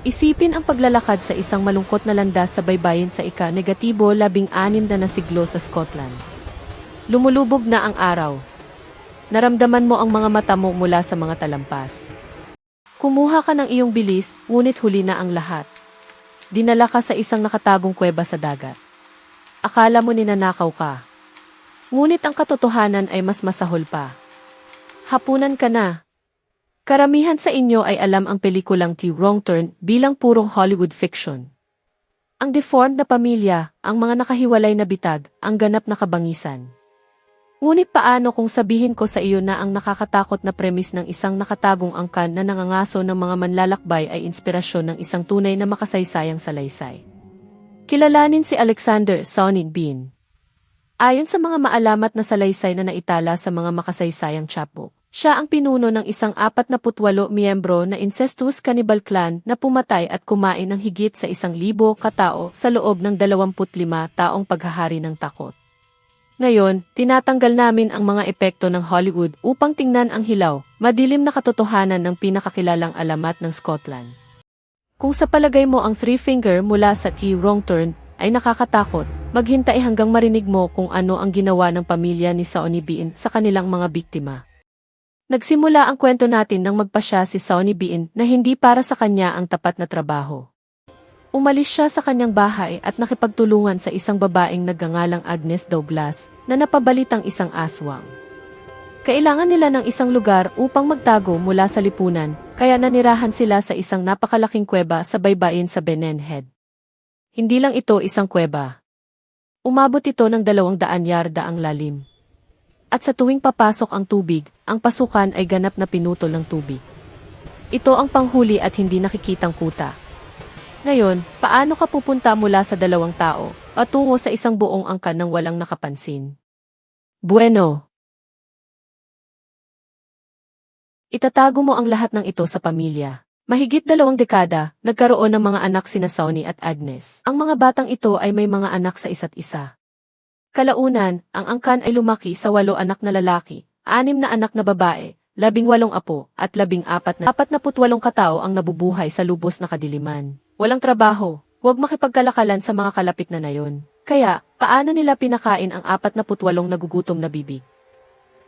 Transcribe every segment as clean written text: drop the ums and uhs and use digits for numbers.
Isipin ang paglalakad sa isang malungkot na landas sa baybayin sa ika-16 na siglo sa Scotland. Lumulubog na ang araw. Naramdaman mo ang mga mata mo mula sa mga talampas. Kumuha ka ng iyong bilis, ngunit huli na ang lahat. Dinala ka sa isang nakatagong kuweba sa dagat. Akala mo ninanakaw ka. Ngunit ang katotohanan ay mas masahol pa. Hapunan ka na. Karamihan sa inyo ay alam ang pelikulang The Wrong Turn bilang purong Hollywood fiction. Ang deformed na pamilya, ang mga nakahiwalay na bitag, ang ganap na kabangisan. Ngunit paano kung sabihin ko sa iyo na ang nakakatakot na premise ng isang nakatagong angkan na nangangaso ng mga manlalakbay ay inspirasyon ng isang tunay na makasaysayang salaysay? Kilalanin si Alexander Sonny Bean. Ayon sa mga maalamat na salaysay na naitala sa mga makasaysayang chapbook, siya ang pinuno ng isang 48 miyembro na incestuous cannibal clan na pumatay at kumain ng higit sa 1,000 katao sa loob ng 25 taong paghahari ng takot. Ngayon, tinatanggal namin ang mga epekto ng Hollywood upang tingnan ang hilaw, madilim na katotohanan ng pinakakilalang alamat ng Scotland. Kung sa palagay mo ang Three Finger mula sa The Wrong Turn ay nakakatakot, maghintay hanggang marinig mo kung ano ang ginawa ng pamilya ni Sonny Bean sa kanilang mga biktima. Nagsimula ang kwento natin nang magpasya si Sonny Bean na hindi para sa kanya ang tapat na trabaho. Umalis siya sa kanyang bahay at nakipagtulungan sa isang babaeng nagngangalang Agnes Douglas na napabalitang isang aswang. Kailangan nila ng isang lugar upang magtago mula sa lipunan, kaya nanirahan sila sa isang napakalaking kuweba sa baybayin sa Benen Head. Hindi lang ito isang kuweba. Umabot ito ng 200 yarda ang lalim. At sa tuwing papasok ang tubig, ang pasukan ay ganap na pinutol ng tubig. Ito ang panghuli at hindi nakikitang kuta. Ngayon, paano ka pupunta mula sa 2 tao patungo sa isang buong angkan ng walang nakapansin? Bueno. Itatago mo ang lahat ng ito sa pamilya. Mahigit 2 dekada, nagkaroon ng mga anak sina Sonny at Agnes. Ang mga batang ito ay may mga anak sa isa't isa. Kalaunan, ang angkan ay lumaki sa 8 anak na lalaki, 6 na anak na babae, 18 apo, at 48 katao ang nabubuhay sa lubos na kadiliman. Walang trabaho, huwag makipagkalakalan sa mga kalapit na nayon. Kaya, paano nila pinakain ang 48 nagugutom na bibig?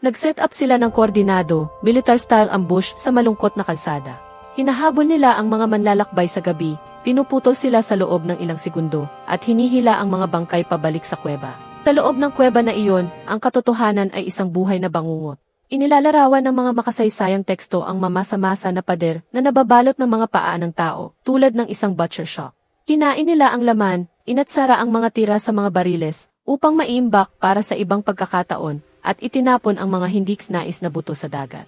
Nag-set up sila ng koordinado, military-style ambush sa malungkot na kalsada. Hinahabol nila ang mga manlalakbay sa gabi, pinuputol sila sa loob ng ilang segundo, at hinihila ang mga bangkay pabalik sa kuweba. Sa loob ng kuweba na iyon, ang katotohanan ay isang buhay na bangungot. Inilalarawan ng mga makasaysayang teksto ang mamasa-masa na pader na nababalot ng mga paa ng tao, tulad ng isang butcher shop. Kinain nila ang laman, inatsara ang mga tira sa mga bariles, upang maiimbak para sa ibang pagkakataon, at itinapon ang mga hindi nais na buto sa dagat.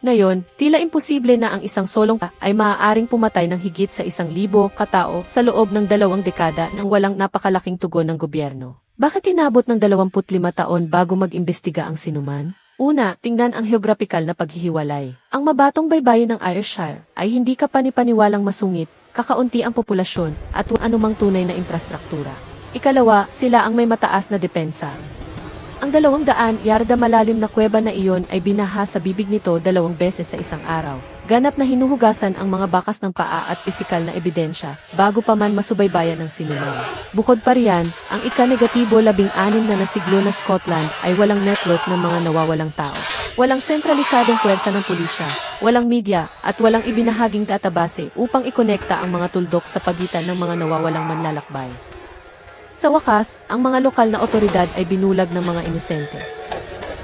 Ngayon, tila imposible na ang isang solong ay maaaring pumatay ng higit sa 1,000 katao sa loob ng 2 dekada nang walang napakalaking tugon ng gobyerno. Bakit inabot ng 25 taon bago mag-imbestiga ang sinuman? Una, tingnan ang geographical na paghihiwalay. Ang mabatong baybayin ng Ayrshire ay hindi kapanipaniwalang masungit, kakaunti ang populasyon, at anumang tunay na infrastruktura. Ikalawa, sila ang may mataas na depensa. Ang 200 yarda malalim na kuweba na iyon ay binaha sa bibig nito 2 beses sa isang araw. Ganap na hinuhugasan ang mga bakas ng paa at pisikal na ebidensya bago pa man masubaybayan ng sinuman. Bukod pa riyan, ang ika-16 na siglo na Scotland ay walang network ng mga nawawalang tao. Walang sentralisadong puwersa ng pulisya, walang media, at walang ibinahaging database upang ikonekta ang mga tuldok sa pagitan ng mga nawawalang manlalakbay. Sa wakas, ang mga lokal na otoridad ay binulag ng mga inosente.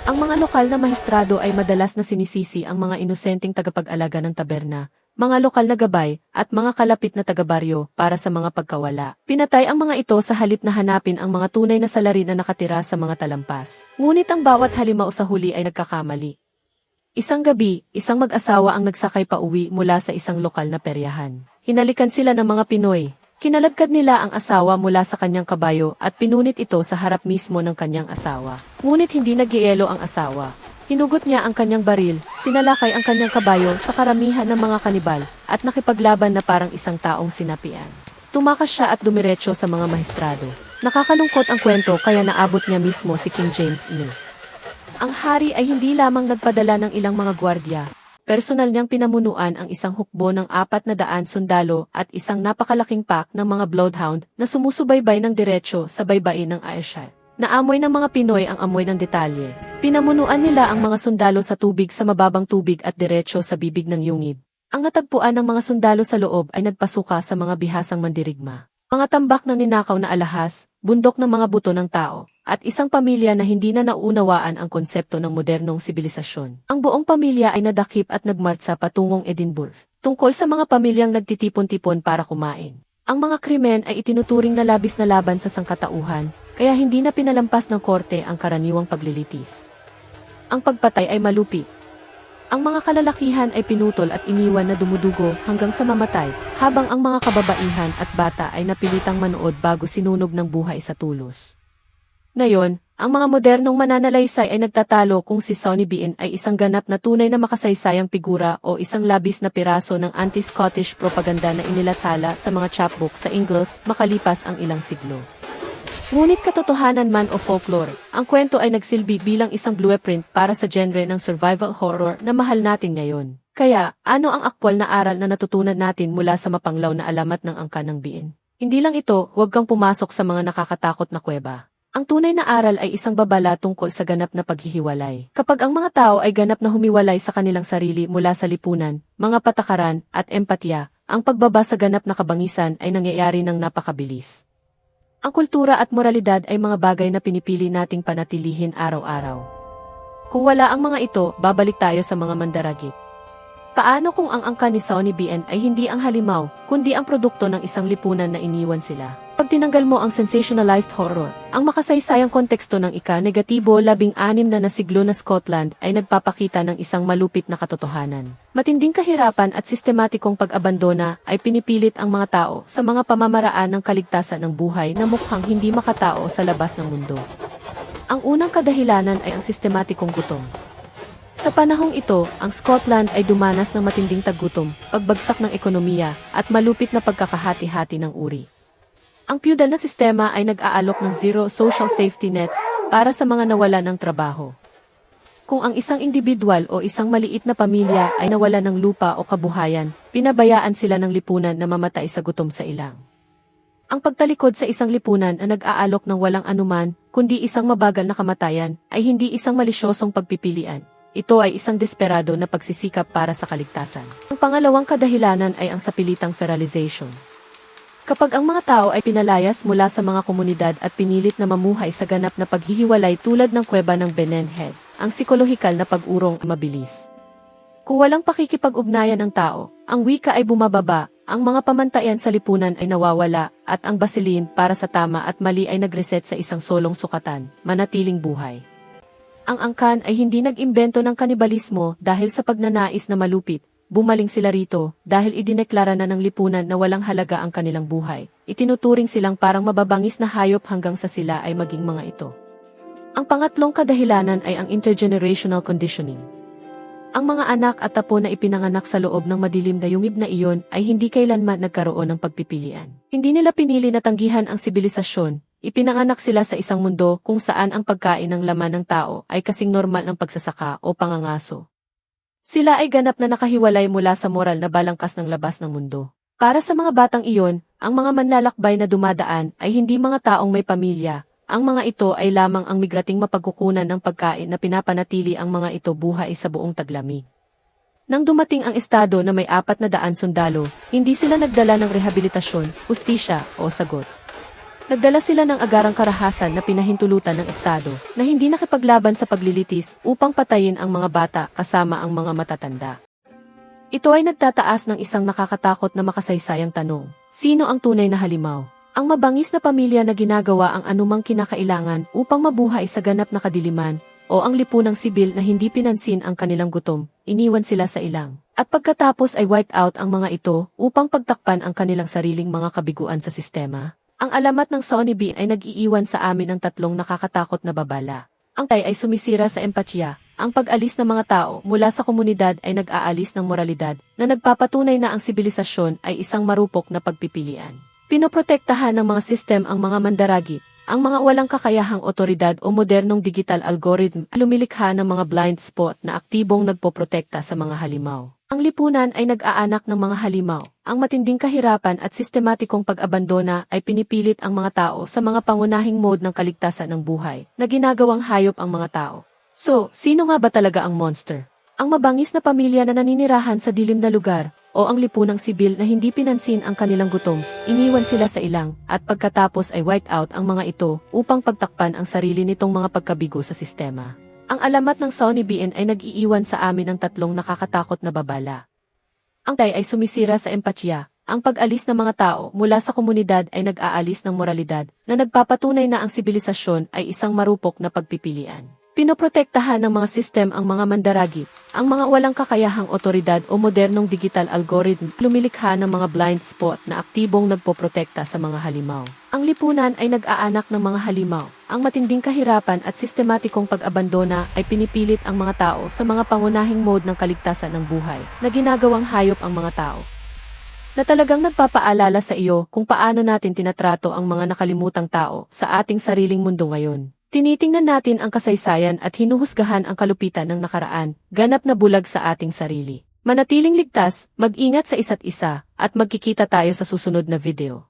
Ang mga lokal na mahistrado ay madalas na sinisisi ang mga inosenteng tagapag-alaga ng taberna, mga lokal na gabay, at mga kalapit na taga-baryo para sa mga pagkawala. Pinatay ang mga ito sa halip na hanapin ang mga tunay na salarin na nakatira sa mga talampas. Ngunit ang bawat halimaw sa huli ay nagkakamali. Isang gabi, isang mag-asawa ang nagsakay pa uwi mula sa isang lokal na peryahan. Hinalikan sila ng mga Pinoy. Kinalagkad nila ang asawa mula sa kanyang kabayo at pinunit ito sa harap mismo ng kanyang asawa. Ngunit hindi nagyelo ang asawa. Hinugot niya ang kanyang baril, sinalakay ang kanyang kabayo sa karamihan ng mga kanibal, at nakipaglaban na parang isang taong sinapian. Tumakas siya at dumiretso sa mga mahistrado. Nakakalungkot ang kwento kaya naabot niya mismo si King James I. Ang hari ay hindi lamang nagpadala ng ilang mga gwardya, personal niyang pinamunuan ang isang hukbo ng 400 sundalo at isang napakalaking pack ng mga bloodhound na sumusubaybay ng diretsyo sa baybayin ng Ayrshire. Naamoy ng mga Pinoy ang amoy ng detalye. Pinamunuan nila ang mga sundalo sa tubig sa mababang tubig at diretsyo sa bibig ng yungib. Ang natagpuan ng mga sundalo sa loob ay nagpasuka sa mga bihasang mandirigma. Mga tambak ng ninakaw na alahas, bundok ng mga buto ng tao, at isang pamilya na hindi na naunawaan ang konsepto ng modernong sibilisasyon. Ang buong pamilya ay nadakip at nagmartsa patungong Edinburgh, tungkol sa mga pamilyang nagtitipon-tipon para kumain. Ang mga krimen ay itinuturing na labis na laban sa sangkatauhan, kaya hindi na pinalampas ng korte ang karaniwang paglilitis. Ang pagpatay ay malupit. Ang mga kalalakihan ay pinutol at iniwan na dumudugo hanggang sa mamatay, habang ang mga kababaihan at bata ay napilitang manood bago sinunog ng buhay sa tulos. Ngayon, ang mga modernong mananalaysay ay nagtatalo kung si Sonny Bean ay isang ganap na tunay na makasaysayang figura o isang labis na piraso ng anti-Scottish propaganda na inilathala sa mga chapbook sa Ingles makalipas ang ilang siglo. Ngunit katotohanan man o folklore, ang kwento ay nagsilbi bilang isang blueprint para sa genre ng survival horror na mahal natin ngayon. Kaya, ano ang aktwal na aral na natutunan natin mula sa mapanglaw na alamat ng angka ng Bean? Hindi lang ito, huwag kang pumasok sa mga nakakatakot na kuweba. Ang tunay na aral ay isang babala tungkol sa ganap na paghihiwalay. Kapag ang mga tao ay ganap na humiwalay sa kanilang sarili mula sa lipunan, mga patakaran, at empatya, ang pagbaba sa ganap na kabangisan ay nangyayari ng napakabilis. Ang kultura at moralidad ay mga bagay na pinipili nating panatilihin araw-araw. Kung wala ang mga ito, babalik tayo sa mga mandaragit. Paano kung ang angka ni Sonny Bean ay hindi ang halimaw, kundi ang produkto ng isang lipunan na iniwan sila? Pag tinanggal mo ang sensationalized horror, ang makasaysayang konteksto ng ika-negatibo 16 na siglo na Scotland ay nagpapakita ng isang malupit na katotohanan. Matinding kahirapan at sistematikong pag-abandona ay pinipilit ang mga tao sa mga pamamaraan ng kaligtasan ng buhay na mukhang hindi makatao sa labas ng mundo. Ang unang kadahilanan ay ang sistematikong gutom. Sa panahong ito, ang Scotland ay dumanas ng matinding taggutom, pagbagsak ng ekonomiya, at malupit na pagkakahati-hati ng uri. Ang feudal na sistema ay nag-aalok ng zero social safety nets para sa mga nawala ng trabaho. Kung ang isang individual o isang maliit na pamilya ay nawala ng lupa o kabuhayan, pinabayaan sila ng lipunan na mamatay sa gutom sa ilang. Ang pagtalikod sa isang lipunan na nag-aalok ng walang anuman, kundi isang mabagal na kamatayan, ay hindi isang malisyosong pagpipilian. Ito ay isang desperado na pagsisikap para sa kaligtasan. Ang pangalawang kadahilanan ay ang sapilitang feralization. Kapag ang mga tao ay pinalayas mula sa mga komunidad at pinilit na mamuhay sa ganap na paghihiwalay tulad ng kuweba ng Benenhead, Head, ang psikolohikal na pag-urong mabilis. Kung walang pakikipag-ugnayan ng tao, ang wika ay bumababa, ang mga pamantayan sa lipunan ay nawawala, at ang basilin para sa tama at mali ay nagreset sa isang solong sukatan, manatiling buhay. Ang angkan ay hindi nag-imbento ng kanibalismo dahil sa pagnanais na malupit. Bumaling sila rito dahil idineklara na ng lipunan na walang halaga ang kanilang buhay. Itinuturing silang parang mababangis na hayop hanggang sa sila ay maging mga ito. Ang pangatlong kadahilanan ay ang intergenerational conditioning. Ang mga anak at apo na ipinanganak sa loob ng madilim na yungib na iyon ay hindi kailanman nagkaroon ng pagpipilian. Hindi nila pinili na tanggihan ang sibilisasyon. Ipinanganak sila sa isang mundo kung saan ang pagkain ng laman ng tao ay kasing normal ng pagsasaka o pangangaso. Sila ay ganap na nakahiwalay mula sa moral na balangkas ng labas ng mundo. Para sa mga batang iyon, ang mga manlalakbay na dumadaan ay hindi mga taong may pamilya. Ang mga ito ay lamang ang migrating mapagkukunan ng pagkain na pinapanatili ang mga ito buhay sa buong taglamig. Nang dumating ang estado na may 400 sundalo, hindi sila nagdala ng rehabilitasyon, hustisya o sagot. Nagdala sila ng agarang karahasan na pinahintulutan ng estado na hindi nakipaglaban sa paglilitis upang patayin ang mga bata kasama ang mga matatanda. Ito ay nagtataas ng isang nakakatakot na makasaysayang tanong. Sino ang tunay na halimaw? Ang mabangis na pamilya na ginagawa ang anumang kinakailangan upang mabuhay sa ganap na kadiliman o ang lipunang sibil na hindi pinansin ang kanilang gutom, iniwan sila sa ilang. At pagkatapos ay wiped out ang mga ito upang pagtakpan ang kanilang sariling mga kabiguan sa sistema. Ang alamat ng Sonny Bean ay nag-iiwan sa amin ng tatlong nakakatakot na babala. Ang tay ay sumisira sa empatya. Ang pag-alis ng mga tao mula sa komunidad ay nag-aalis ng moralidad na nagpapatunay na ang sibilisasyon ay isang marupok na pagpipilian. Pinoprotektahan ng mga sistem ang mga mandaragit, Ang mga walang kakayahang otoridad o modernong digital algorithm ay lumilikha ng mga blind spot na aktibong nagpoprotekta sa mga halimaw. Ang lipunan ay nag-aanak ng mga halimaw. Ang matinding kahirapan at sistematikong pag-abandona ay pinipilit ang mga tao sa mga pangunahing mode ng kaligtasan ng buhay na ginagawang hayop ang mga tao. So, sino nga ba talaga ang monster? Ang mabangis na pamilya na naninirahan sa dilim na lugar, o ang lipunang sibil na hindi pinansin ang kanilang gutom, iniwan sila sa ilang, at pagkatapos ay white out ang mga ito upang pagtakpan ang sarili nitong mga pagkabigo sa sistema. Ang alamat ng Sony BN ay nag-iiwan sa amin ng tatlong nakakatakot na babala. Ang tay ay sumisira sa empatya. Ang pag-alis ng mga tao mula sa komunidad ay nag-aalis ng moralidad na nagpapatunay na ang sibilisasyon ay isang marupok na pagpipilian. Pinoprotektahan ng mga sistem ang mga mandaragit, ang mga walang kakayahang otoridad o modernong digital algorithm, lumilikha ng mga blind spot na aktibong nagpoprotekta sa mga halimaw. Ang lipunan ay nag-aanak ng mga halimaw. Ang matinding kahirapan at sistematikong pag-abandona ay pinipilit ang mga tao sa mga pangunahing mode ng kaligtasan ng buhay na ginagawang hayop ang mga tao. Na talagang nagpapaalala sa iyo kung paano natin tinatrato ang mga nakalimutang tao sa ating sariling mundo ngayon. Tinitingnan natin ang kasaysayan at hinuhusgahan ang kalupitan ng nakaraan, ganap na bulag sa ating sarili. Manatiling ligtas, mag-ingat sa isa't isa, at magkikita tayo sa susunod na video.